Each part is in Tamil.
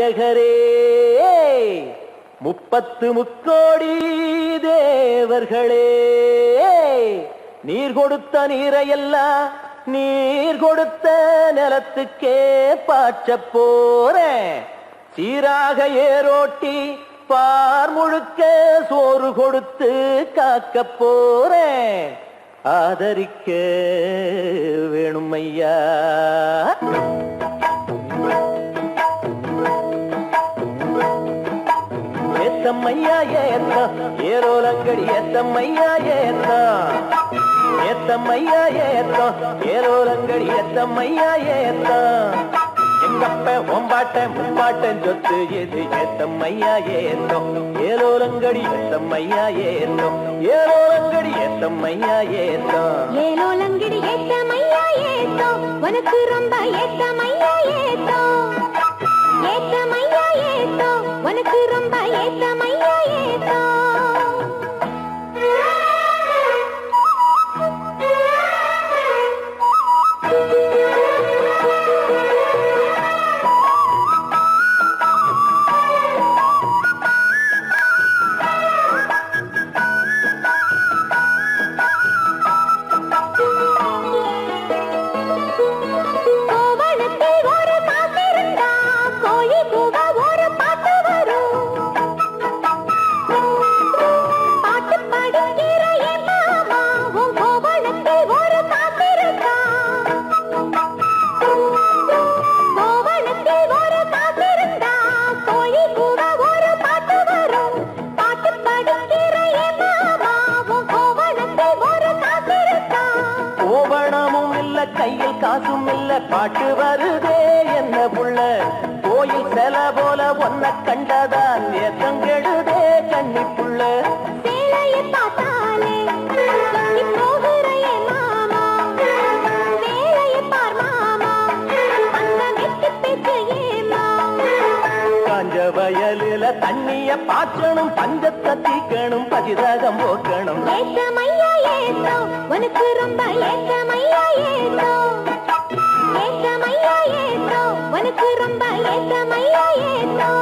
நாயகரே முப்பத்து முக்கோடி தேவர்களே நீர் கொடுத்த நீரையெல்லாம் நீர் கொடுத்த நிலத்துக்கே பாய்ச்ச போறேன் சீராக ஏரோட்டி பார் முழுக்க சோறு கொடுத்து காக்க போறேன் ஆதரிக்க வேணும் ஐயா ஏத்தம்மையா ஏத்தம் ஏரோலங்கடி ஏத்தம்மையா ஏத்தம் ஏத்தம்மையா ஏத்தம் ஏரோலங்கடி ஏத்தம்மையா ஏத்தம் எங்கப்ப ஒம்பாட்ட முப்பாட்டன் சொத்து எது ஏத்தம்மையா ஏத்தம் ஏரோலங்கடி ஏத்தம்மையா ஏத்தம் ஏரோலங்கடி ஏத்தம்மையா ஏத்தம் ஏரோலங்கடி ஏத்தம்மையா ஏத்தம் உனக்கு ரொம்ப ஏத்தம்மையா ஏத்தம் ஏத்தம்மையா ஏத்தம் உனக்கு ரொம்ப ஏத்தம்மையா ஏத்தம் கையில் காசும் இல்ல பாட்டு வருதே என்ன புள்ள கோயில் செல போல ஒன்ன கண்டதான் ஏத்தங்கெடுதே கண்ணி புள்ள சேலையை பார்த்தாலே போகிறையே மாமா வேலையை பார் மாமா அந்த வெட்டி பேச்சு ஏமா காஞ்ச வயலில தண்ணிய பாய்ச்சணும் பஞ்சத்தை தீக்கணும் பதிரகம் போக்கணும் ஏத்தமையா ஏத்தம் உனக்கு ரொம்ப ஏத்தமையா ஏத்தம் ஏத்தமையா ஏத்தம் உனக்கு ரொம்ப ஏத்தமையா ஏத்தம்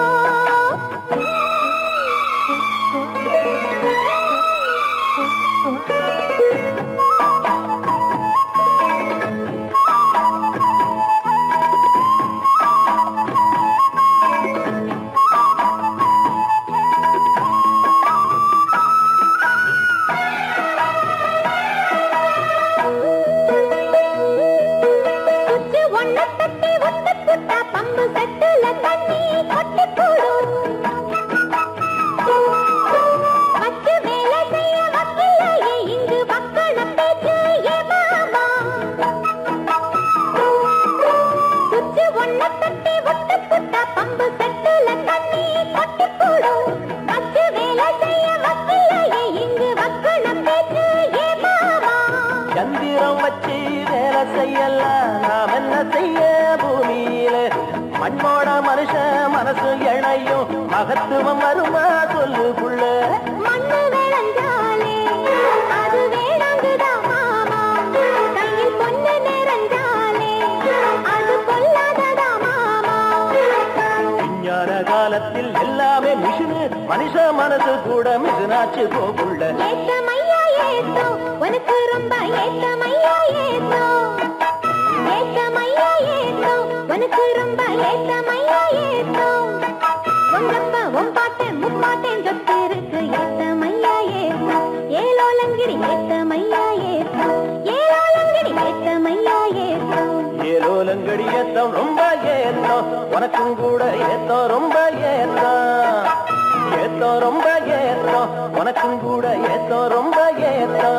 பம்பு சட்டுல தண்ணி கொட்டி போடும் வச்சு வேலை செய்ய வக்கிலையே இங்கு மக்கள பேச்சு ஏ மாமா சுச்சு ஒன்ன தட்டி ஒட்டு புட்டா பம்பு சட்டுல தண்ணி கொட்டி போடும் வச்சு வேலை செய்ய வக்கிலையே இங்கு மக்கள பேச்சு ஏ மாமா சந்திரம் வச்சு வேலை செய்யலாம் நாம் என்ன செய்ய பூமியில மண்ணோட மனுஷ மனசு இணையும் மகத்துவம் வருமா சொல்லு புள்ள மண்ணு விளைஞ்சாலே அது வேணாங்குதான் மாமா கையில் பொண்ணு நிறைஞ்சாலே அது கொல்லாததா மாமா விஞ்ஞான காலத்தில் எல்லாமே மிஷினு மனுஷ மனசு கூட மிஷினாச்சு போகுள்ள ஏத்தமையா ஏத்தம் உனக்கு ரொம்ப ஏத்தமையா ஏத்தம் ஏத்தமையா ஏத்தம் உனக்கு ரொம்ப ஏத்தமையா ஏத்தம் உங்கப்பா உன் பாட்டேன் முப்பாட்டேன் சொத்து இருக்கு ஏத்தமையா ஏத்தம் ஏலோலங்கிரி ஏத்தமையா ஏத்தம் ஏலோலங்கிரி ஏத்தமையா ஏத்தம் ஏலோலங்கடி ஏத்தம் ரொம்ப ஏத்தம் உனக்கும் கூட ஏத்தம் ரொம்ப ஏத்தம் ஏத்தம் ரொம்ப ஏத்தம் உனக்கும் கூட ஏத்தம் ரொம்ப ஏத்தம்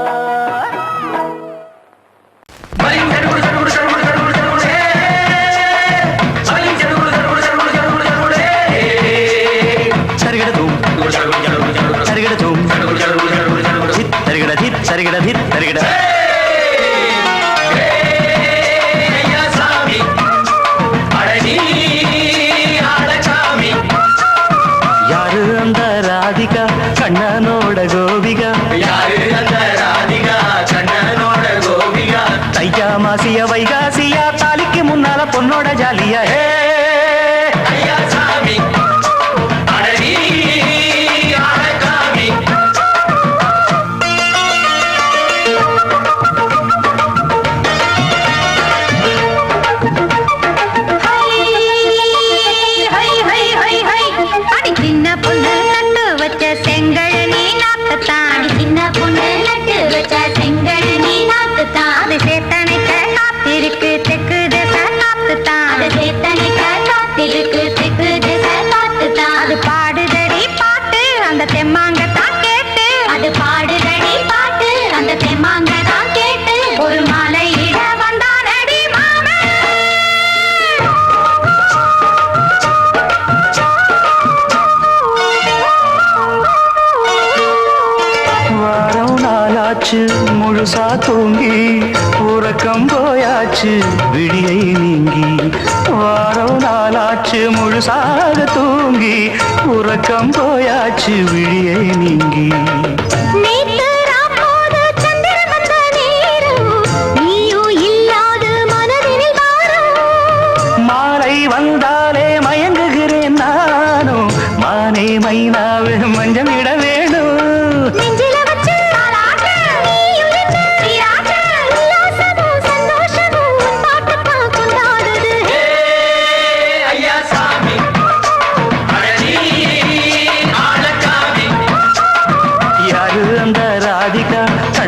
யாரு அந்த ராதிகா கண்ணனோட கோபிகா யாரு அந்த ராதிகா கண்ணனோட கோபிகா தையா மாசிய வைகாசியா தாலிக்கு முன்னால பொண்ணோட ஜாலியா ஐயா சாமி நாளாச்சு முழுசா தூங்கி உறக்கம் போயாச்சு விழியை நீங்கி வாரம் நாளாச்சு முழுசாக தூங்கி உறக்கம் போயாச்சு விழியை நீங்கி மாலை வந்தாலே மயங்குகிறேன் நானும் மானே மைனாவே மஞ்சம் இட வேணும்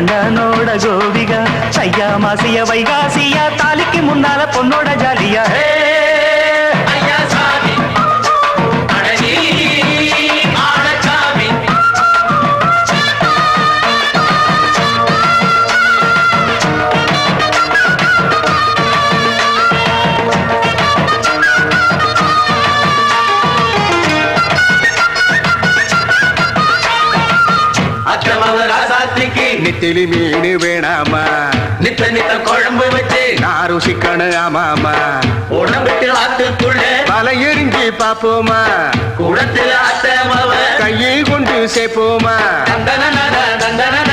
கண்ணனோட கோபிகா ஐயா மாசிய வைகாசியா தாலிக்கு முன்னால பொண்ணோட ஜாலியா நெத்திலி மீன் வேணாமா நித்த நித்த குழம்பு வச்சு நான் ருசிக்கணும் ஆமாமா உடம்புக்கு ஆத்துக்குள்ள பல எரிஞ்சி பாப்போமா குடத்துல ஆத்தமாவ கையை கொண்டு சேர்ப்போமா தந்தன தந்தன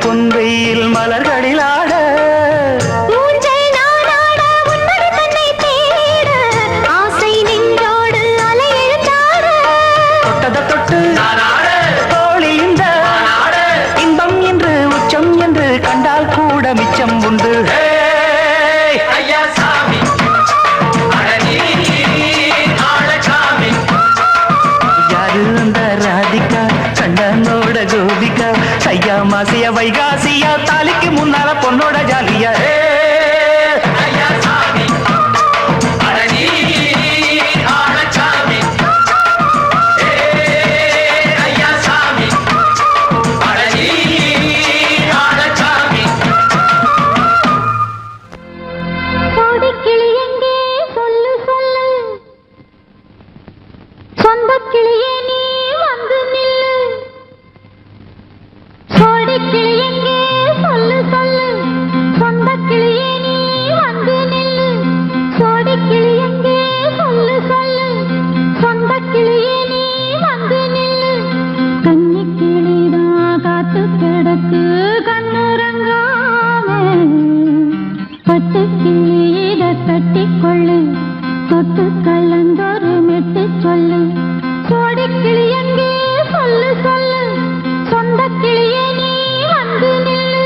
பொன்வெயில் மலர்களில் ஆட தொட்டத தொட்டு தோழி இந்த இன்பம் என்று உச்சம் என்று கண்டால் கூட மிச்சம் உண்டு யாரு அந்த ராதிகா கண்ணனோட கோபிகா ஐயா மாசிய வைகாசியா தாலிக்கு முன்னால பொண்ணோட ஜாலியா கட்டிக்கொள்ளு தொட்டு கலந்தொரு மெட்டு சொல்லு கோடி கிளி எங்கே சொல்லு சொல்லு சொந்த கிளியே நீ வந்து நில்லு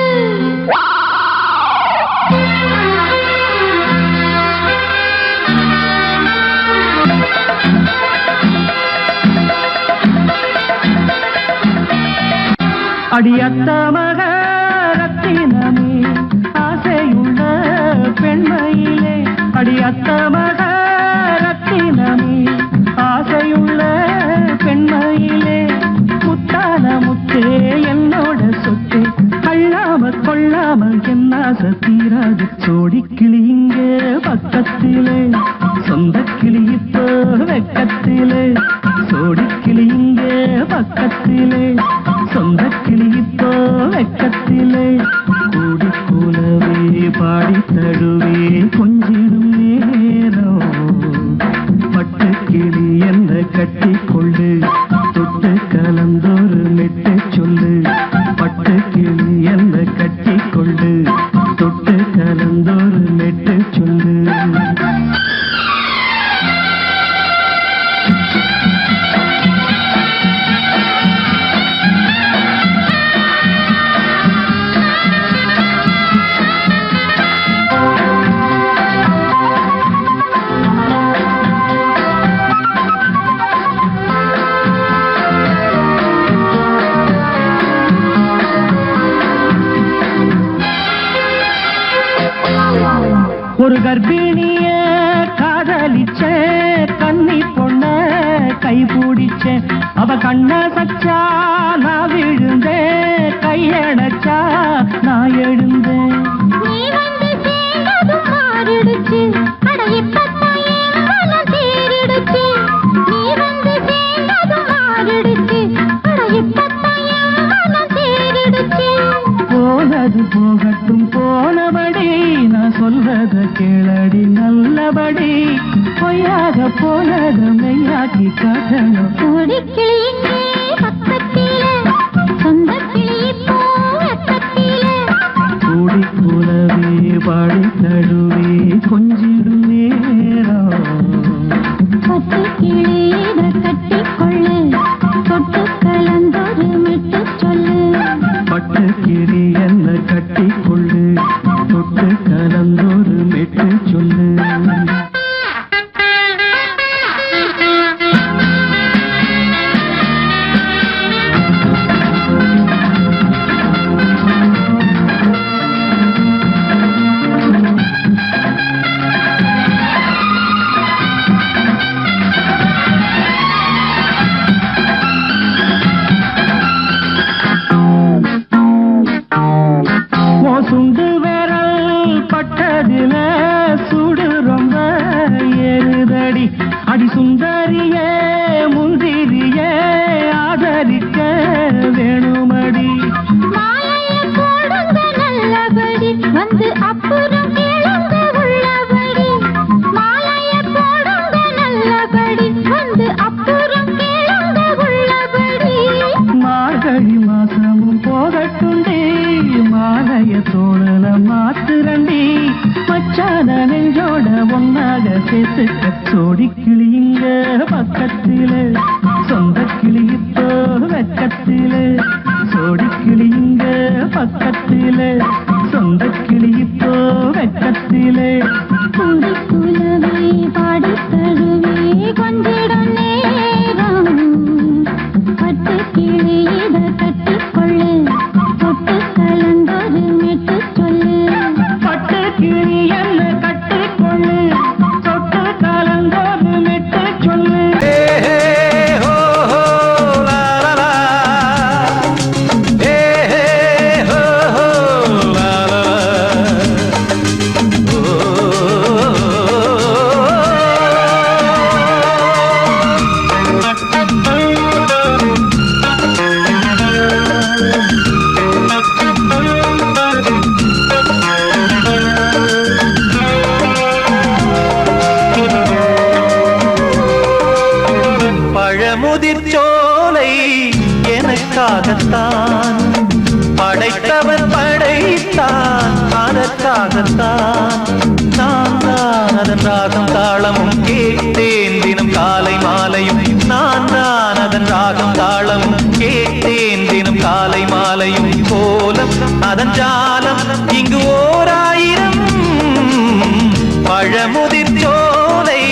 அடியத்த மகரத்தினமே ஆசையுள்ள பெண்மையிலே அடியத்த மகரத்தினமே ஆசையுள்ள பெண்மையிலே முத்தான முத்தே என்னோட சொத்தே அள்ளாம கொள்ளாம என்ன தீராது சோடி கிளி இங்கே பக்கத்திலே சொந்த கிளி இப்போ வெக்கத்திலே சோடி கிளி இங்கே பக்கத்திலே சொந்த கிளி இப்போ வெக்கத்திலே கூடி கூலவே பாடி தடுவே கொஞ்சிடும் நேரம் பட்டு கிளி என்ன கட்டி கொள்ளு தொட்டு கலந்தொரு மெட்டு சொல்லு பட்டு கிளி என்ன கட்டி கொள்ளு தொட்டு கலந்தொரு மெட்டு சொல்லு ஒரு கர்ப்பிணிய காதலிச்ச கன்னி பொண்ண அவ கண்ண சச்சா நான் விழுந்தேன், கையடைச்சா நான் எழுந்தேன். நீ வந்து சேர்ந்ததும் மாறிடுச்சு, அட இப்பத்தான் என் மனம் தேறிடுச்சு. நீ வந்து சேர்ந்ததும் மாறிடுச்சு, அட இப்பத்தான் என் மனம் தேறிடுச்சு. போனது போகட்டும் போனபடி, நான் சொல்வத கேளடி நல்லபடி. பொய்யாக போனது மெய்யாக்கி காட்டணும். கூடிக்கிளி இங்கே பக்கத்திலே, சொந்த கிளி இப்போ வெக்கத்திலே. கூடி கூடவே பாடி தழுவி கொஞ்சிடும் நேரம். பட்டு கிளி இத கட்டிக்கொள்ளு, தொட்டு கலந்தொரு மிட்டு சொல்லு. பட்டு கிளி என்ன கட்டிக்கொள்ளு, தொட்டு கலந்தொரு மெட்டு சொல்லு. சுண்டு விரல் பட்டதில சுடு ரொம்ப ஏறுதடி. அடி சுந்தரியே முந்திரியே ஆதரிக்க வேணுமடி. மாலையை போடுங்க நல்லபடி, வந்து அப்புறம் கேளுங்க உள்ளபடி. மாலையை போடுங்க நல்லபடி, வந்து அப்புறம் கேளுங்க உள்ளபடி. மார்கழி மாசமும் போகட்டுண்டி, மாலைய தோழல மாத்துரண்டி. மச்சான நெஞ்சோட ஒன்னாக சேர்த்துக்க. சோடி கிளிங்க பக்கத்தில, சொந்த கிளி இப்போ வெக்கத்தில. சோடி கிளிங்க பக்கத்தில, சொந்த கிளி இப்போ வெக்கத்தில. கூடி குலவை பாடி தழுவி கொஞ்சிடும் நேரம். பட்டு கிளி இத கட்டிக்கொள்ளு, தொட்டு கலந்தொரு மெட்டு சொல்லு. பட்டு கிளி என்ன கட்டிக்கொள்ளு, தொட்டு கலந்தொரு மெட்டு சொல்லு. பழமுதிர்ச்சோலை எனக்காகத்தான் படைத்தவன் படைத்தான், அதற்காகத்தான். நான் தான் அதன் ராகம் தாளமும் கேட்டேன் தினம் காலை மாலையும். நான் தான் அதன் ராகம் தாளமும் கேட்டேன் தினம் காலை மாலையும். கோலம் அதன் ஜாலம் இங்கு ஓராயிரம். பழமுதிர்ச்சோலை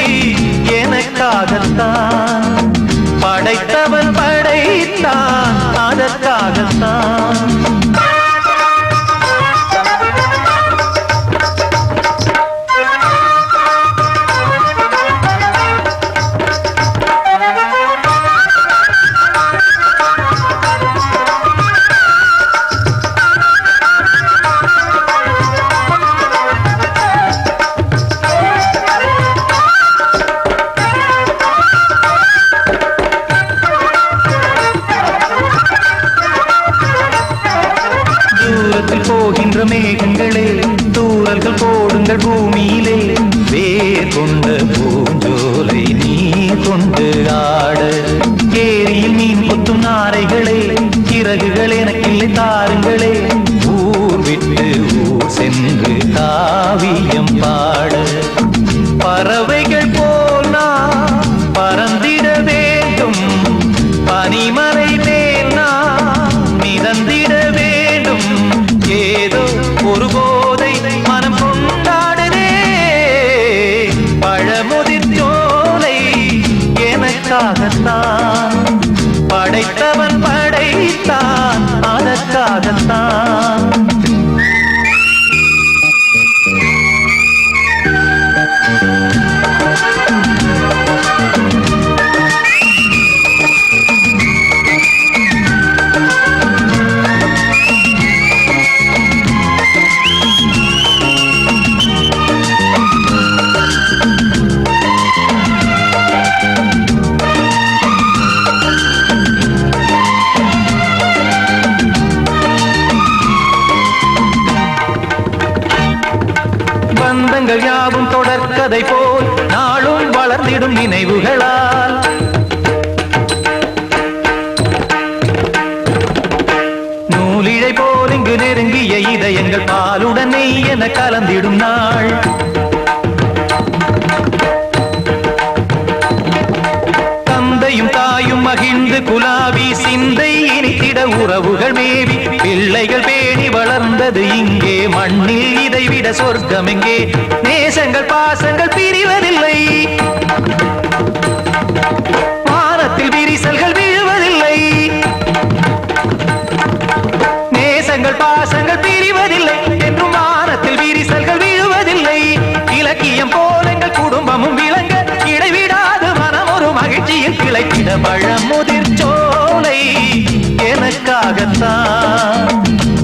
எனக்காகத்தான் படைத்தவன் படைத்தான், அதற்காகத்தான். போகின்ற மேகங்களே, தூரல்கள் போடுங்கள் பூமியிலே. வேர் கொண்ட பூஞ்சோலை நீ கொண்டு ஆட. ஏரியில் மீன் கொத்தும் நாரைகளே, இறகுகள் எனக்கில்லை தாருங்களே. ஊர் விட்டு ஊர் சென்று காவியம் பாட. பறவைகள் போல் நான் பறந்திட வேண்டும், பனிமலை மேல் நான் மிதந்திட வேண்டும். ஏதோ ஒரு போதை மனம் கொண்டாடுதே. பழமுதிர்ச்சோலை எனக்காகத்தான் படைத்தவன் படைத்தான், அதற்காகத்தான். பூத்ததை போல் நாளும் வளர்ந்திடும் நினைவுகளால் நூலிழை போல் இங்கு நெருங்கிய இதயங்கள் பாலுடன் நெய் என கலந்திடும் நாள் தந்தையும் தாயும் மகிழ்ந்து குலாவி சிந்தை இனித்திட உறவுகள் மேவி பிள்ளைகள் பேணி வளர்ந்தது இங்கே மண்ணில் இதைவிட சொர்க்கம் எங்கே நேசங்கள் பாசங்கள் பிரிவதில்லை வானத்தில் விரிசல்கள் விழுவதில்லை நேசங்கள் பாசங்கள் பிரிவதில்லை என்றும் வானத்தில் விரிசல்கள் விழுவதில்லை இலக்கியம் போல எங்கள் குடும்பமும் விளங்க இடைவிடாது மனம் ஒரு மகிழ்ச்சியில் கிளைக்கிட பழமுதிர் சோலை எனக்காகத்தான்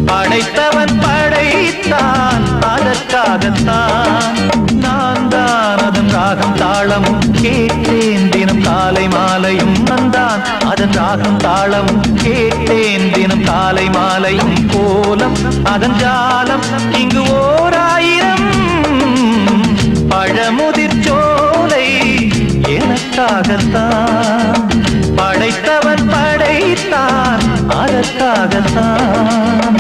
படைத்தவன் படைத்தான் அதற்காகத்தான் நான் தான் அதன் ராகம் தாளமும் கேட்டேன் தினம் காலை மாலையும் வந்தான் அதன் ராகம் தாளமும் கேட்டேன் தினம் காலை மாலையும் கோலம் அதன் ஜாலம் இங்கு ஓர் ஆயிரம் பழமுதிர் சோலை எனக்காகத்தான் படைத்தவன் படைத்தான் அதற்காகத்தான்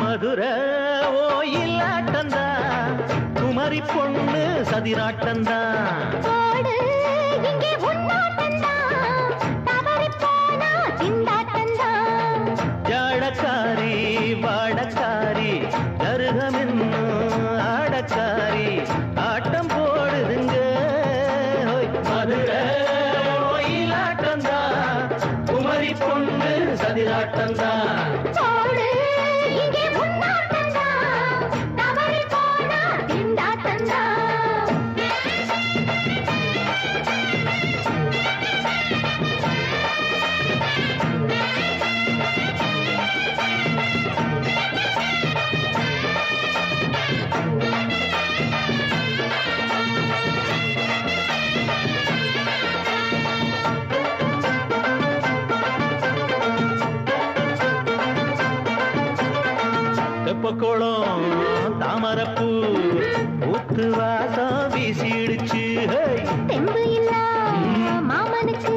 மதுரை ஓயிலாட்டந்தா குமரி பொண்ணு சதிராட்டந்தா போடு இங்கே உன்னாட்டந்தா தவறி போனா திண்டாட்டந்தா ஜாடக்காரி வாடக்காரி தருகமென்னு ஆடக்காரி ஆட்டம் போடுதுங்க ஹோய். மதுரை ஓயிலாட்டந்தா குமரி பொண்ணு சதிராட்டந்தா போடு இங்கே உன்னாட்டந்தா தவறி போனா திண்டாட்டந்தா தெப்பக்குளம் தாமரப்பூ ஊத்து வாசம் வீசிடுச்சு ஹேய். தெம்பு இல்ல மாமனுக்கு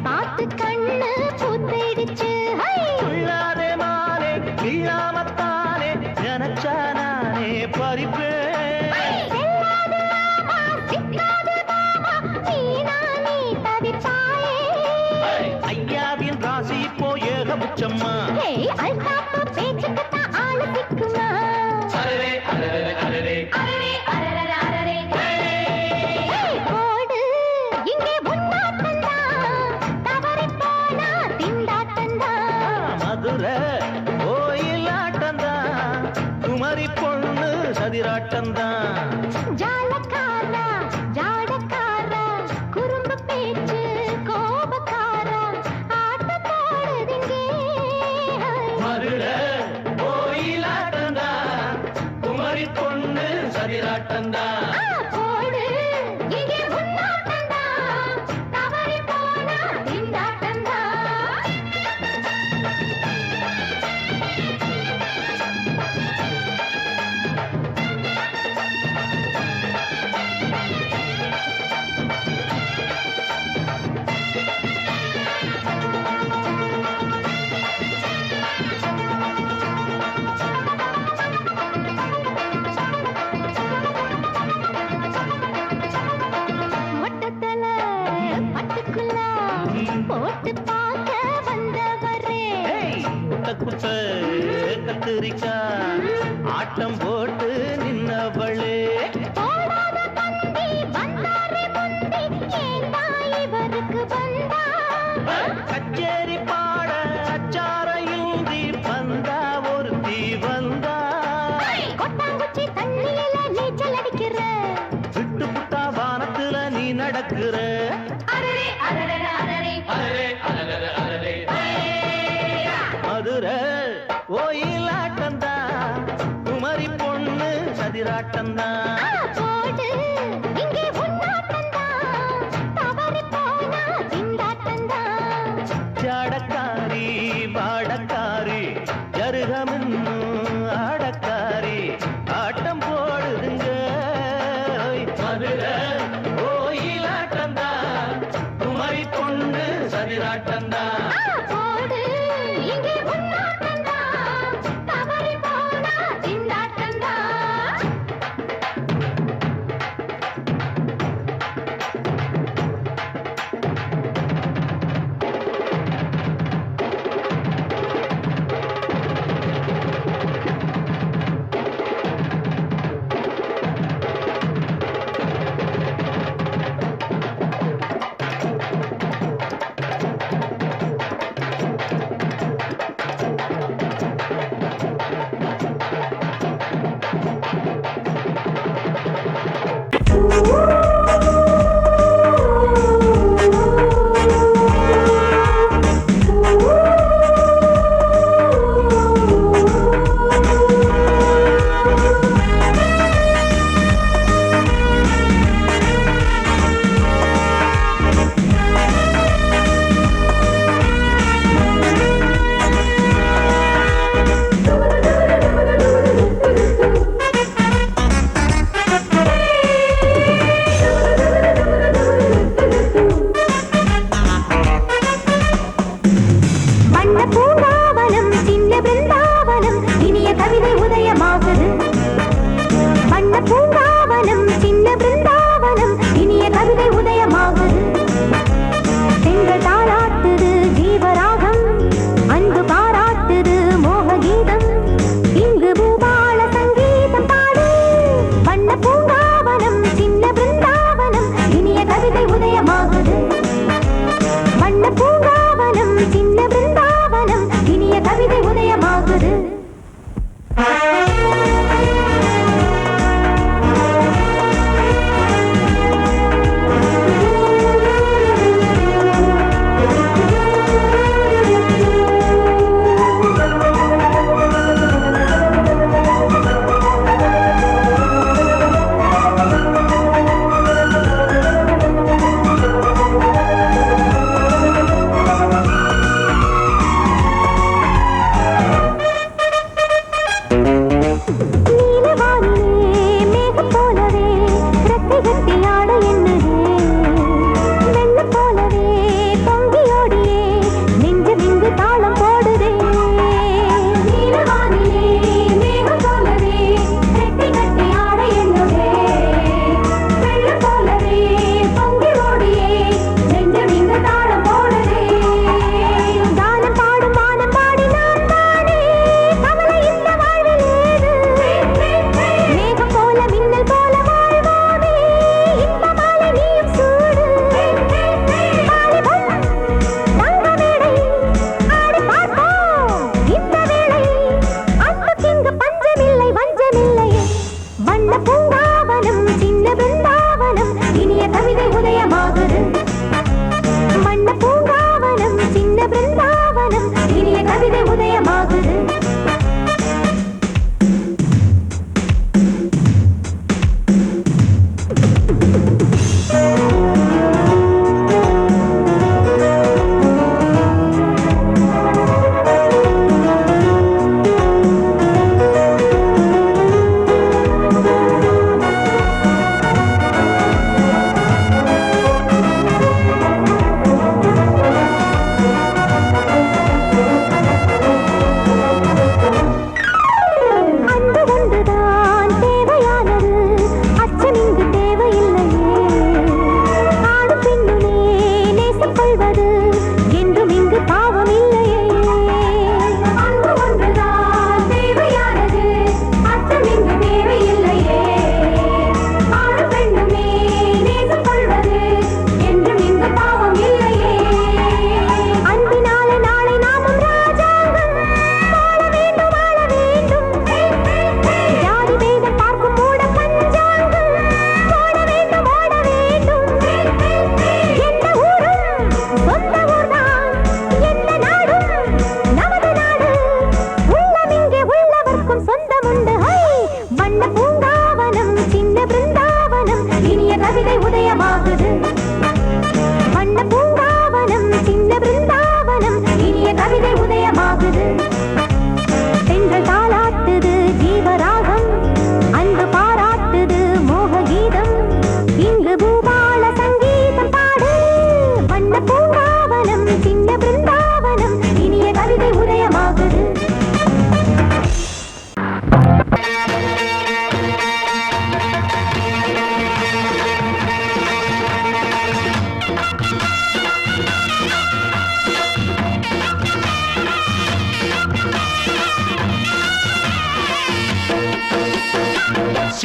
பார்த்து கண்ணு பூத்திடுச்சு ஹை துள்ளாதே மாலே வீழாமத்தானே நினைச்சா நானே பறிப்பேன் செல்லாது மாமா சிக்காது மாமா நீ தவிப்பாயே ஐயாவின் ராசி இப்போ ஏகபட்சம்மா ஹே அல்தாப்பு பேச்சுக்கு தான் ஆளு திக்குமா அரரே அரரே அரரே அரரே அரரே அரரே ஹே போடு இங்கே உன்னாட்டந்தா தவறி போனா திண்டாட்டந்தா மதுரை கோயிலாட்டந்தா குமரி பொண்ணு சதிராட்டந்தா ஜாலக்காரா ஜாடக்காரா குறும்பு பேச்சு கோபக்காரா ஆட்ட போடுதிங்கே மதுரை கோயிலாட்டந்தா குமரி பொண்ணு சதிராட்டந்தா போடு இங்கே உன்னாட்டந்தா தவறி போனா திண்டாட்டந்தா மொட்டத்தல பட்டுக்குள்ள போட்டு பார்க்க வந்தவரே குட்ட குட்ட கத்திரிக்கா ஆட்டம் போட்டு நின்னவளே போடாத பந்தி வந்தாரே முந்தி ஏண்டா இவருக்கு வந்தா கச்சேரி பாட அச்சார இந்தி வந்தா ஒருத்தி வந்தா கொட்டாங்குச்சி தண்ணியில நீச்சல் அடிக்கிற விட்டு புட்டா வானத்துல நீ நடக்கிற அரரே அரரே அரரே அரரே ஓயிலாட்டந்தா குமரி பொண்ணு சதிராட்டந்தா போடு இங்கே உன்னாட்டந்தா தவறி போனா திண்டாட்டந்தா ஜாடக்காரி பாடக்காரி ஜருகமின்னு ஆடக்காரி ஆட்டம் போடுதுங்க மதுரை ஓயிலாட்டந்தா குமரி பொண்ணு சதிராட்டந்தா போடு இங்கே உன்னாட்டந்தா தவறி போனா திண்டாட்டந்தா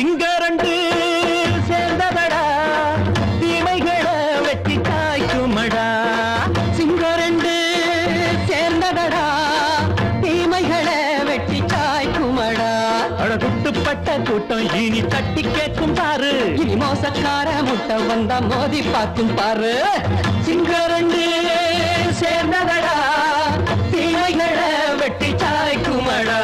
சிங்கரண்டு சேர்ந்ததடா தீமைகளை வெட்டி காய்க்குமடா சிங்கரண்டு சேர்ந்ததடா தீமைகளை வெட்டி காய்க்குமடா அழகுட்டுப்பட்ட கூட்டம் இனி தட்டி கேட்கும் பாரு இனி மோசக்கார முட்டை வந்தா மோதி பார்க்கும் பாரு சிங்கரண்டு சேர்ந்ததடா தீமைகளை வெட்டி சாய்க்குமடா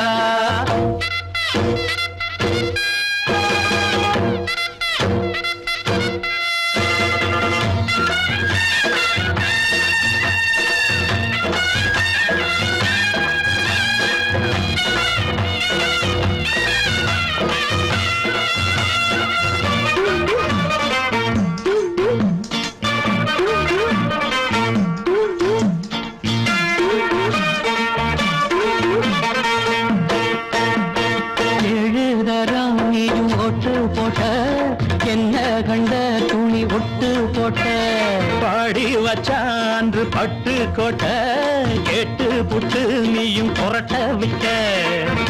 வச்சான்று பட்டு கோட்டை கேட்டு புட்டு நீயும் புரட்ட விட்ட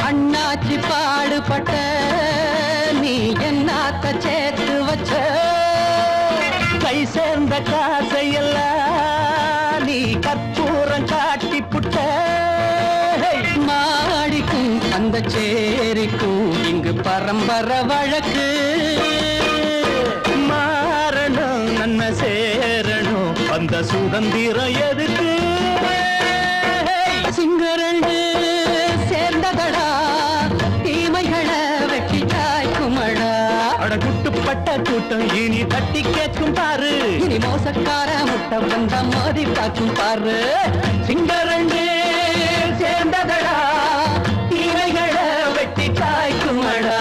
அண்ணாச்சி பாடுபட்ட நீ என்னாத்த சேர்த்து வச்ச கை சேர்ந்த காசையெல்லாம் நீ கற்பூரம் காட்டி புட்ட மாடிக்கும் அந்த சேரிக்கும் இங்கு பரம்பரை வழக்கு மாறணும் நன்மை சேரணும் அந்த சுதந்திரம் எதுக்கு சிங்கரண்டு சேர்ந்ததடா தீமைகளை வெட்டி காய்க்குமடா அடகுட்டுப்பட்ட கூட்டம் இனி தட்டி கேட்கும் பாரு இனி மோசக்கார முட்டை வந்தா மோதி பார்க்கும் பாரு சிங்கரண்டு சேர்ந்ததடா தீமைகளை வெட்டி காய்க்குமடா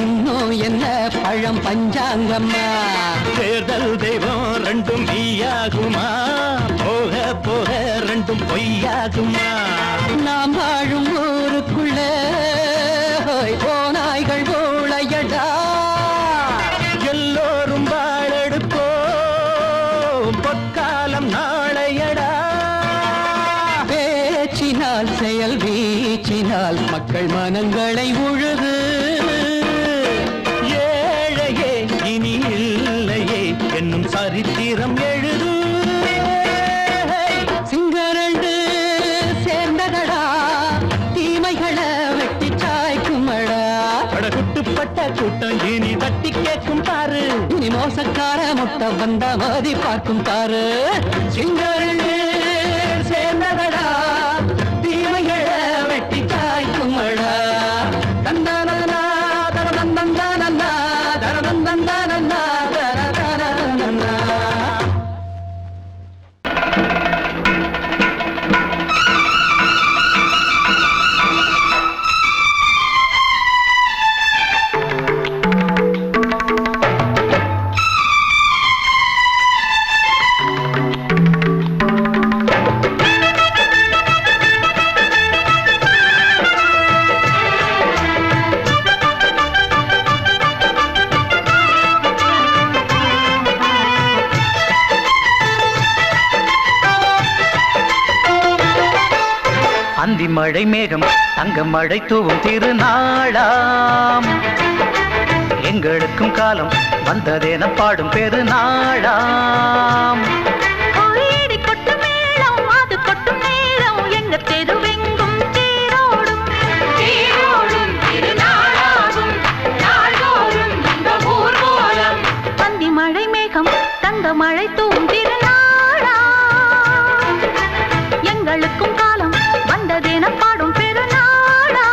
இன்னும் என்ன பழம் பஞ்சாங்கம்மா தேர்தல் தெய்வம் ரெண்டும் மெய்யாகுமா போக போக ரெண்டும் பொய்யாகுமா நாம் வாழும் ஊருக்குள்ள போனாய்கள் ஊழையடா எல்லோரும் வாழெடுப்போம் பொற்காலம் நாளையடா பேச்சினால் செயல் வீச்சினால் மக்கள் மனங்களை உழுது ஏழையே இனி இல்லையே என்னும் சரித்திரம் எழுது சிங்கரண்டு சேர்ந்ததடா தீமைகளை வெட்டி சாய்க்குமடா படகுட்டுப்பட்ட கூட்டம் இனி தட்டி கேட்கும் பாரு இனி மோசக்கார முட்டை வந்தா மோதி பார்க்கும் பாரு சிங்கரண்டு சேர்ந்ததடா தீமைகளை வெட்டி காய்க்குமடா தந்தானா தரதந்தந்தானா தரதந்தந்தானா தரதந்தந்தானா அந்தி மழை மேகம் தங்க மழை தூவும் திருநாளாம் எங்களுக்கும் காலம் வந்ததென பாடும் பெருநாளாம் கோயிடி கொட்டு மேளம் அது கொட்டும் நேரம் எங்க தெருவெங்கும் தேரோடும் தேரோடும் திருநாளாகும் நாள்தோறும் இந்த ஊர்வலம் அந்தி மழை மேகம் தங்க மழை தூவும் திருநாளாம் எங்களுக்கும் காலம் வந்ததென பாடும் பெருநாளா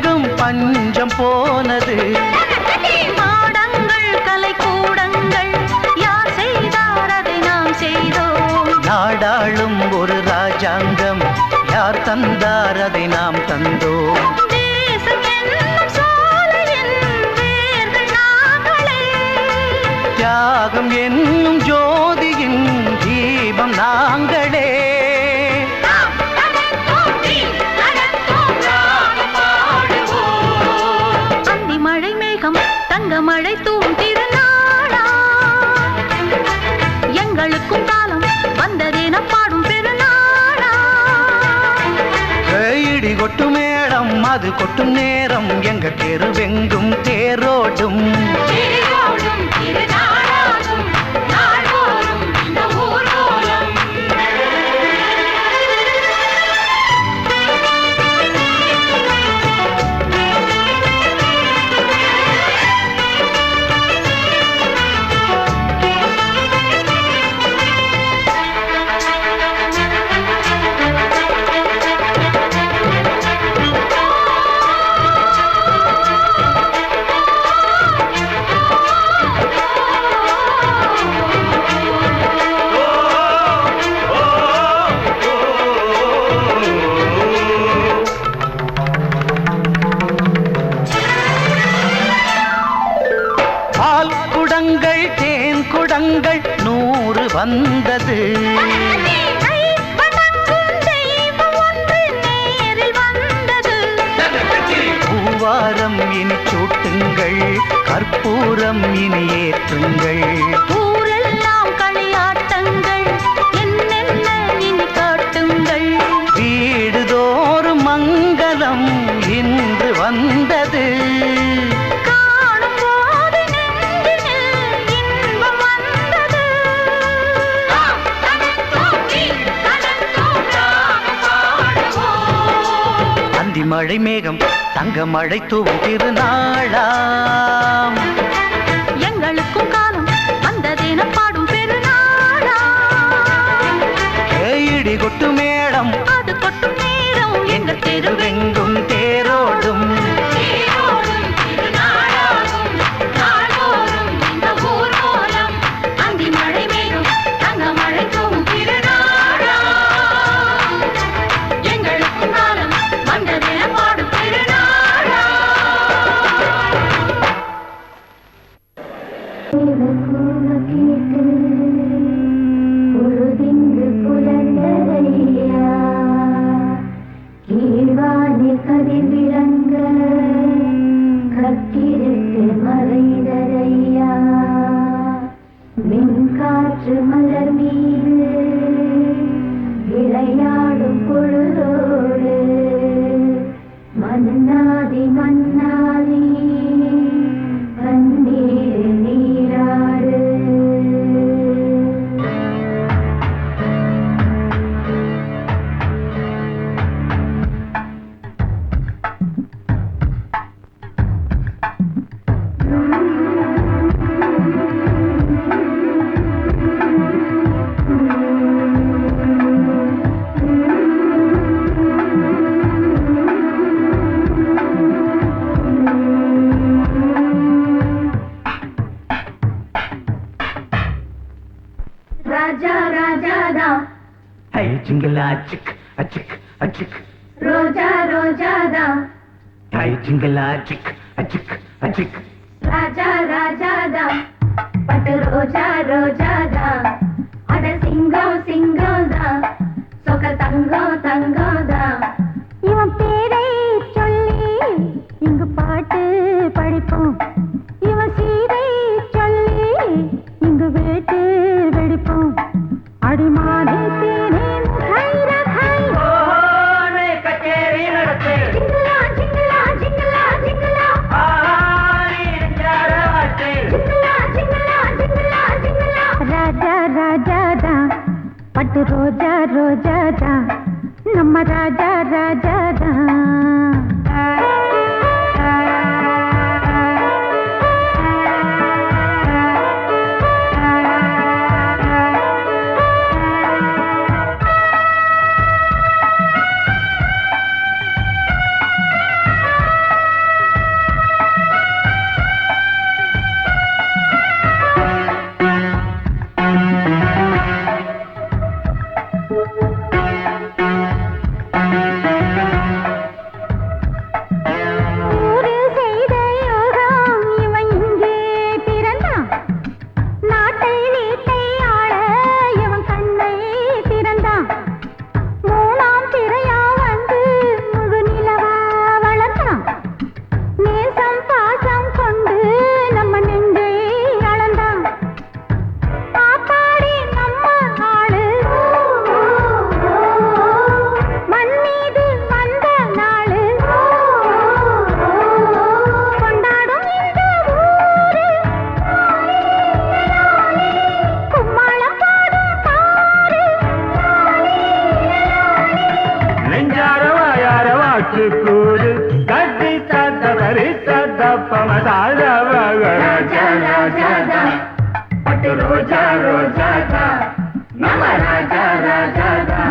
எங்கும் பஞ்சம் போனது. மாடங்கள் கலை கூடங்கள் யார் செய்தார் அதை நாம் செய்தோம். நாடாளும் ஒரு ராஜாங்கம் யார் தந்தார் அதை நாம் தந்தோம். தேசம் என்னும் சோலையின் வேர்கள் நாங்களே. தியாகம் என்னும் ஜோதியின் தீபம் நாங்களே. அந்தி மழை மேகம் தங்க மழை தூவும் திருநாளா. எங்களுக்கும் காலம் வந்ததென பாடும் பெருநாளா. இடி கொட்டும் மேடம் அது கொட்டும் நேரம் எங்க தெருவெங்கும் தேரோடும். தேரோடும் திருநாளாகும் நாடோறும் இந்த ஊர்வலம். பால் குடங்கள் தேன் குடங்கள் 100 வந்தது. பூவாரம் இனி சூட்டுங்கள் கற்பூரம் இனி ஏற்றுங்கள். ஊரெல்லாம் களியாட்டங்கள் என்னென்ன இனி காட்டுங்கள். வீடுதோறும் மங்களம் இன்று வந்தது. காணும் போது நெஞ்சினில் இன்பம் வந்தது. அந்தி மழை மேகம் தங்க மழை தூவும் திருநாளாம். எங்களுக்கும் காலம் வந்ததென பாடும் பெருநாளா. இடி கொட்டு மேடம் அது கொட்டும் நேரம் எங்கள் தெருவெங்கும் தேரோடும். தேரோடும் திருநாளாகும் நாடோறும் இந்த ஊர்வலம். அந்தி மழை மேகம் தங்க மழை தூவும் திருநாளா. எங்களுக்கும் காலம் வந்ததென பாடும் பெருநாளா. பொழுதிங்கு புலந்ததையா கீழ்வானி கதிர் விளங்க கத்திருக்கு மறைந்ததையா மின்காற்று மலர் மீது விளையாடும் பொழுதோடு மன்னாதி மன்னாதி கண்ணீர் நீராடு ராஜா ராஜாதா ஹை ஜிங்கலா சிக் அச்சிக் அச்சிக். ரோஜா ரோஜாதா ஹை ஜிங்கலா சிக் அச்சிக் அச்சிக். ராஜா ராஜாதா பட்டு ரோஜா ரோஜாதா அட சிங்கம் சிங்கம்தா சொக்க தங்கம் தங்கம்தா. இவன் பேரை சொல்லி இங்கு பாட்டு படிப்போம். இவன் சீரை சொல்லி இங்கு வேட்டு வெடிப்போம். அடிமானே தேனே கச்சேரி நடத்து. ஜிங்கலா ஜிங்கலா ஜிங்கலா ஜிங்கலா ஜிங்கலா ஜிங்கலா ஜிங்கலா ஜிங்கலா. ராஜா ராஜாதா பட்டு ரோஜா ரோஜாதா நம்ம ராஜா ராஜாதா. ரோஜா ரோஜாதா நம்ம ராஜா ராஜாதா.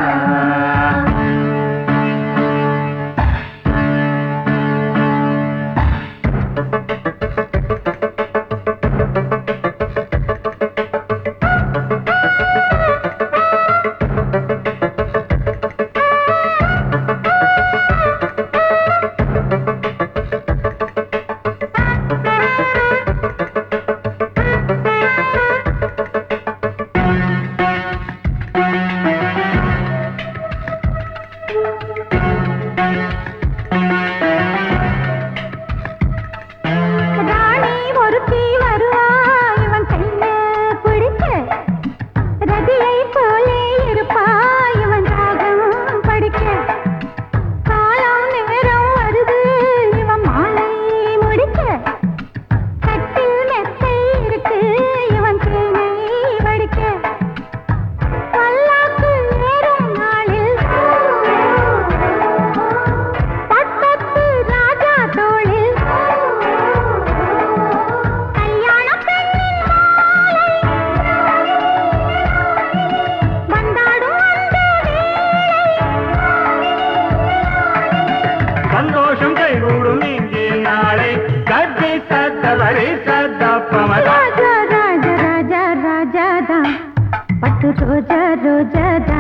ரோஜா ரோஜாதா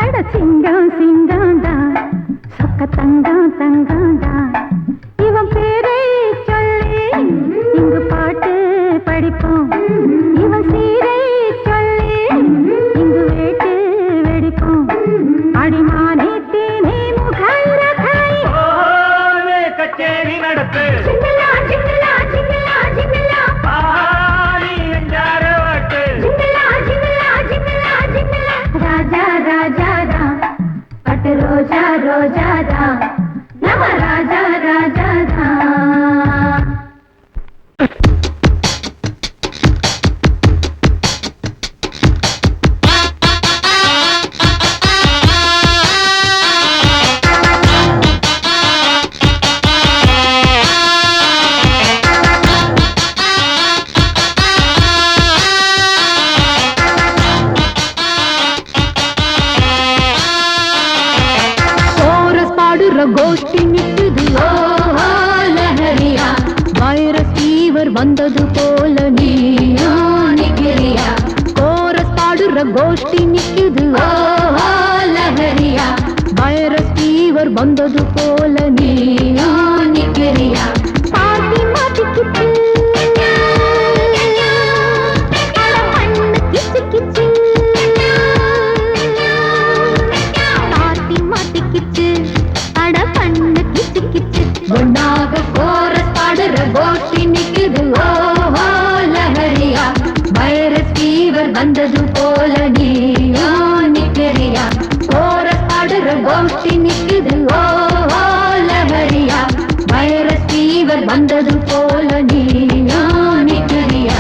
அட சிங்கம் சிங்கம்தா சொக்க தங்கம் தங்கம்தா இவன் பேரை சொல்லி இங்கு பாட்டு படிப்போம் இவன் சீரை சொல்லி இங்கு வேட்டு வெடிப்போம் அடிமானே தேனே முகரகாய் கச்சேரி நடத்து ஜிங்கலா ஜிங்கலா ஜிங்கலா ஜிங்கலா ராஜா ராஜாதா பட்டு ரோஜா ரோஜாதா நம்ம ராஜா ராஜாதா கோஷ்டி நிக்குது லஹரியா வைரஸ் ஃபீவர் வந்தது போல நீயா நிக்கிறியா கோரஸ் பாடுற கோஷ்டி நிக்குது லஹரியா வைரஸ் ஃபீவர் வந்தது போல நீயா நிக்கிறியா பாட்டி மாட்டிக்கிட்டு கிச்சு கிச்சு பாட்டி மாட்டிக்கிச்சு ஒன்னாக கோரஸ் பாடுற கோஷ்டி நிக்குது லஹரியா வைரஸ் ஃபீவர் வந்தது போல நீயா நிக்கிறியா கோரஸ் பாடுற கோஷ்டி நிக்குது லஹரியா வைரஸ் ஃபீவர் வந்தது போல நீயா நிக்கிறியா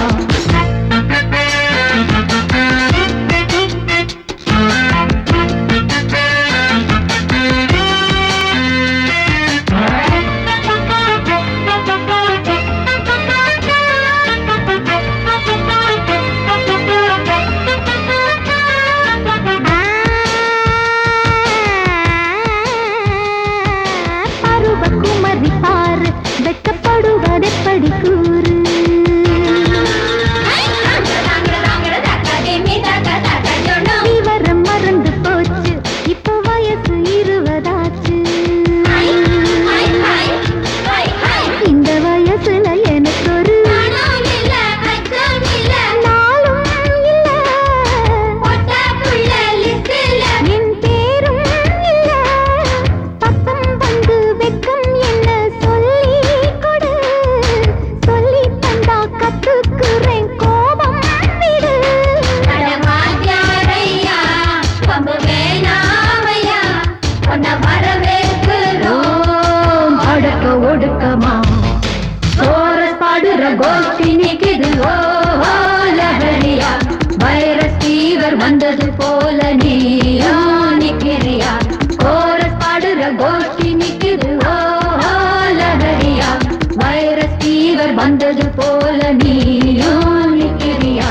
வந்தது போல நீயா நிக்கிறியா கோரஸ் பாடுற கோஷ்டி நிக்குது லஹரியா வைரஸ் ஃபீவர் வந்தது போல நீயா நிக்கிறியா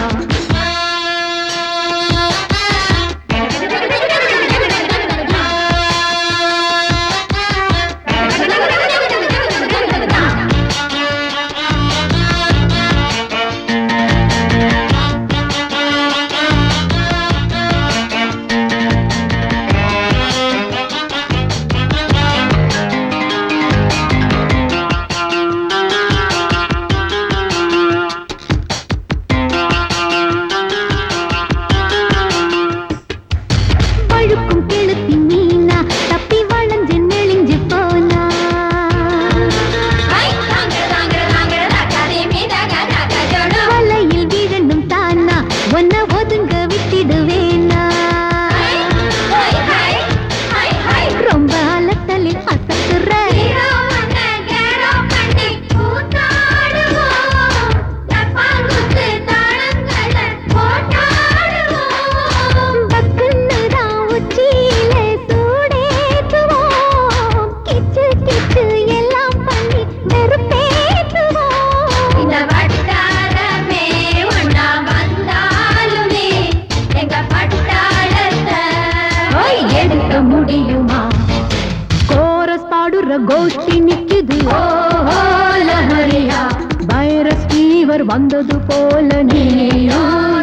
வந்தது போல நீயா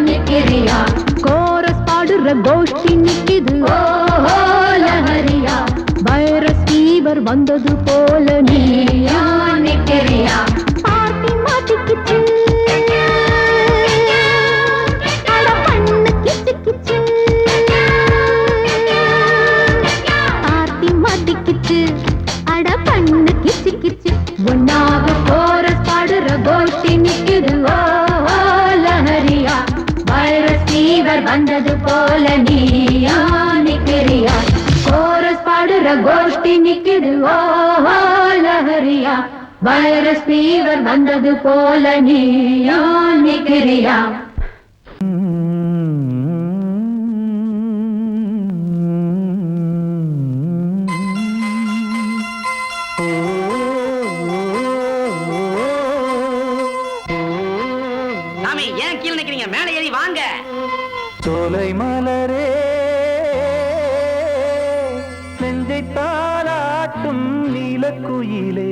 நிக்கிறியா கோரஸ் பாடுற கோஷ்டி நிக்கிது ஓஹோ லஹரியா வைரஸ் ஃபீவர் வந்தது போல நீயா நிக்கிறியா பார்ட்டி மாட்டிக்கிச்சு அட பண்ணு கிச்சு கிச்சு பார்ட்டி மாட்டிக்கிச்சு அட பண்ணு கிச்சு கிச்சு ஒன்னாக கோரஸ் பாடுற கோஷ்டி நிக்குது ஓஹோ லஹரியா வைரஸ் ஃபீவர் வந்தது போல நீயா நிக்கிறியா கோரஸ் பாடுற கோஷ்டி நிக்குது ஓஹோ லஹரியா வைரஸ் ஃபீவர் வந்தது போல நீயா நிக்கிறியா சாமி ஏன் கீழே நிக்கிறீங்க மேலே ஏறி வாங்க சோலை மலரே நெஞ்சை தாளாட்டும் நீலக்குயிலே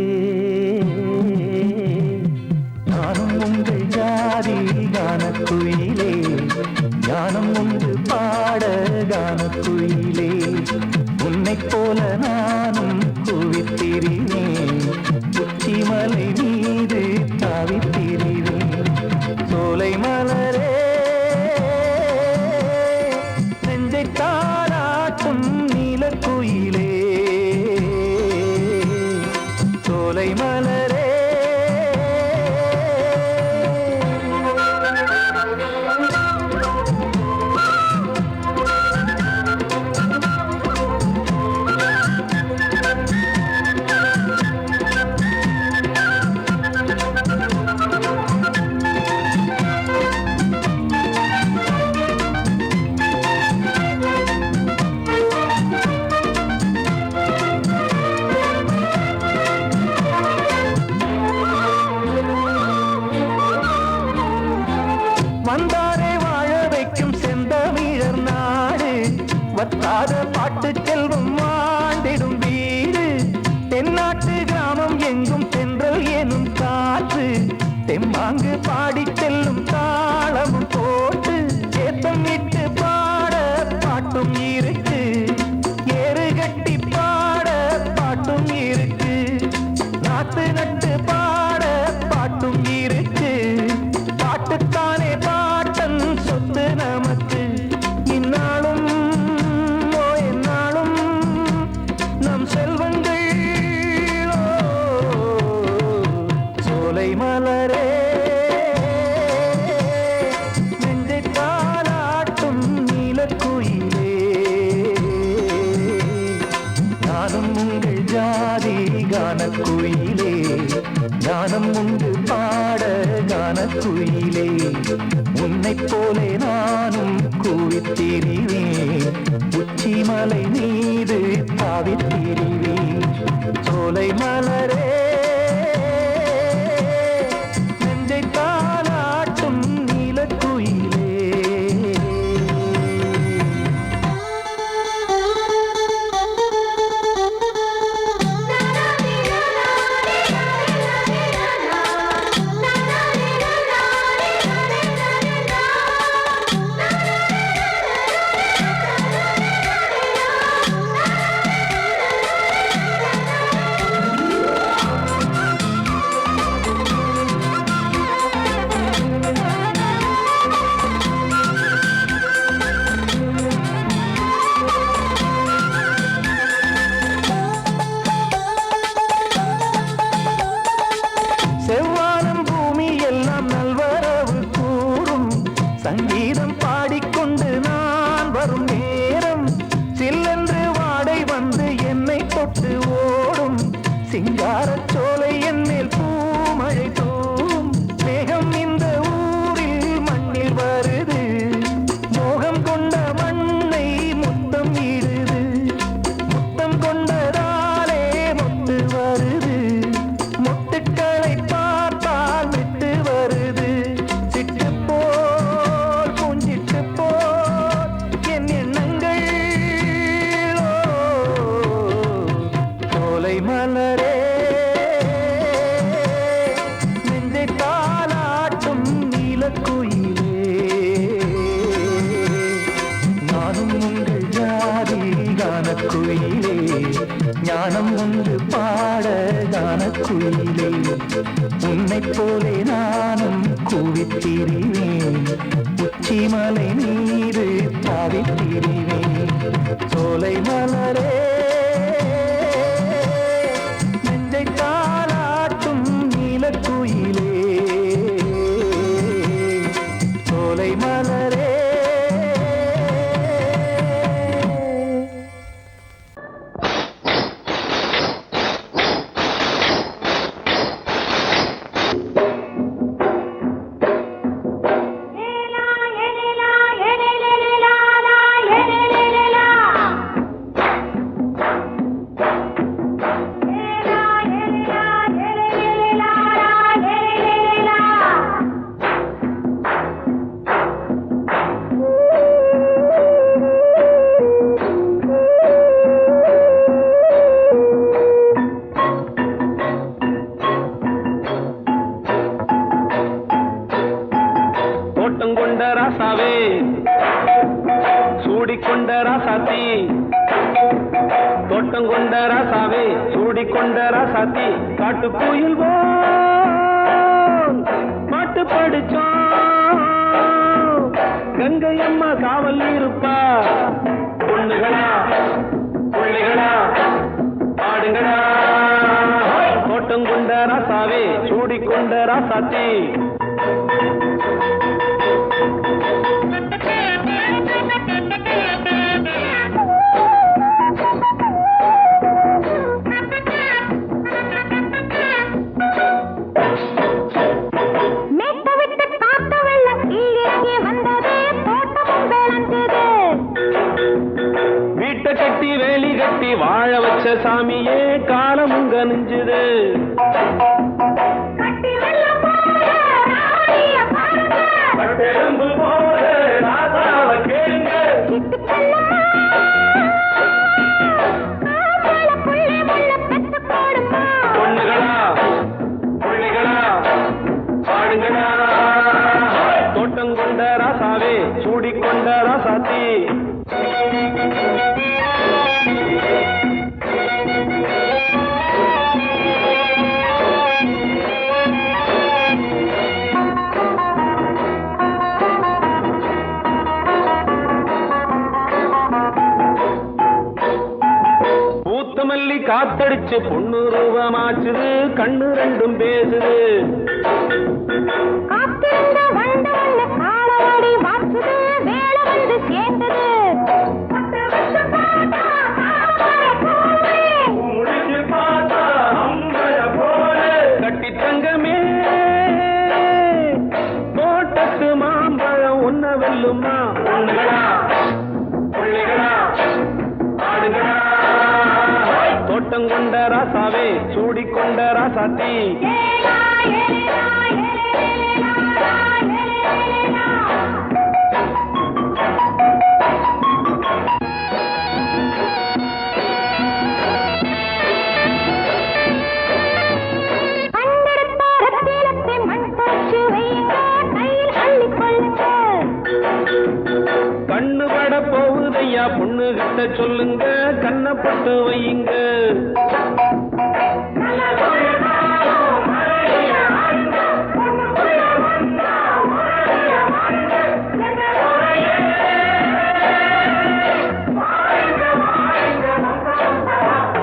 நானும் உங்கள் ஜாதி கானக்குயிலே ஞானம் உண்டு பாட கானக்குயிலே உன்னைப் போல நானும் குவித்திரினேன் உச்சிமலை மீது தாவித்திரினேன் சோலை மலரே நெஞ்சை தாளாட்டும் நீலக்குயிலே சோலை மலரே வந்தாரே வாழ வைக்கும் செந்தமிழர் நாடு வத்தாத பாட்டு செல்வம் வாழ்ந்திடும் வீடு தென்னாட்டு கிராமம் எங்கும் தென்றல் எனும் காற்று தெம்மாங்கு பாடி செல்லும் தாளமும் போட்டு ஏத்தம் இட்டு பாட பாட்டும் இருக்கு ஏறு கட்டி பாட பாட்டும் இருக்கு நாத்து நட்டு பாட பாட்டும் இருக்கு பாட்டுத்தானே பாட்டன் சொத்து நமக்கு இந்நாளும் ஓ எந்நாளும் நம் செல்வங்கள் ஓ, சோலை மலரே நெஞ்சை தாளாட்டும் நீலக்குயிலே நானும் உங்கள் ஜாதி கானக்குயிலே ஞானம் உண்டு பாட கானக்குயிலே உன்னைப் போலே நானும் கூவித்திரிவேன் உச்சிமலை மீது தாவித்திரிவேன் சோலை மலரே நெஞ்சை தாளாட்டும் நீலக்குயிலே குயிலே உன்னைப் போலே நானும் கூவித்திரிவேன் உச்சிமலை மீது தாவித்திரிவேன் சோலை மலரே நெஞ்சை தாலாட்டும் நீலக்குயிலே சோலை மலரே தோட்டங்கொண்ட ராசாவே சூடிக்கொண்ட ராசாத்தி தோட்டங்கொண்ட ராசாவே சூடிக்கொண்ட ராசாத்தி காட்டுக்குயில் பாட்டு படிச்சோம் கங்கை அம்மா காவல் இருப்பா பொண்ணுகளா பிள்ளைகளா ஆடுங்களா தோட்டங்கொண்ட ராசாவே சூடிக்கொண்ட ராசாத்தி வீட்டை கட்டி வேலி கட்டி வாழ வச்ச சாமியே காலம் உங்க நெஞ்சுது பொண்ணுகளா பிள்ளைகளா பாடுங்களா தோட்டங்கொண்ட ராசாவே சூடிக்கொண்ட ராசாத்தி பூத்தமல்லி காத்தடிச்சு பொண்ணு ரூபமாச்சுது கண்ணு ரெண்டும் பேசுது கட்டி தங்கமே தோட்டத்து மாம்பழம் உன்ன வெல்லுமா பொண்ணுகளா பிள்ளைகளா ஆடுகளா தோட்டங்கொண்ட ராசாவே சூடிக்கொண்ட ராசாத்தி கண்ணு பட போகுதையா பொண்ணு கிட்ட சொல்லுங்க கண்ணப்பட்டு வையுங்க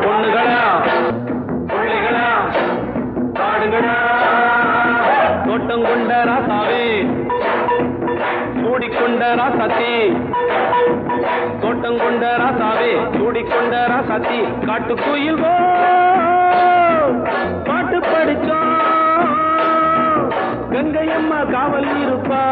பொண்ணுகளா பிள்ளைகளா பாடுங்களா தோட்டங்கொண்ட ராசாவே சூடிக்கொண்ட ராசாத்தி தோட்டங்கொண்ட ராசாவே சூடிக்கொண்ட ராசாத்தி காட்டுக்குயில் பாட்டு படிச்சோம் கங்கை அம்மா காவல் இருப்பா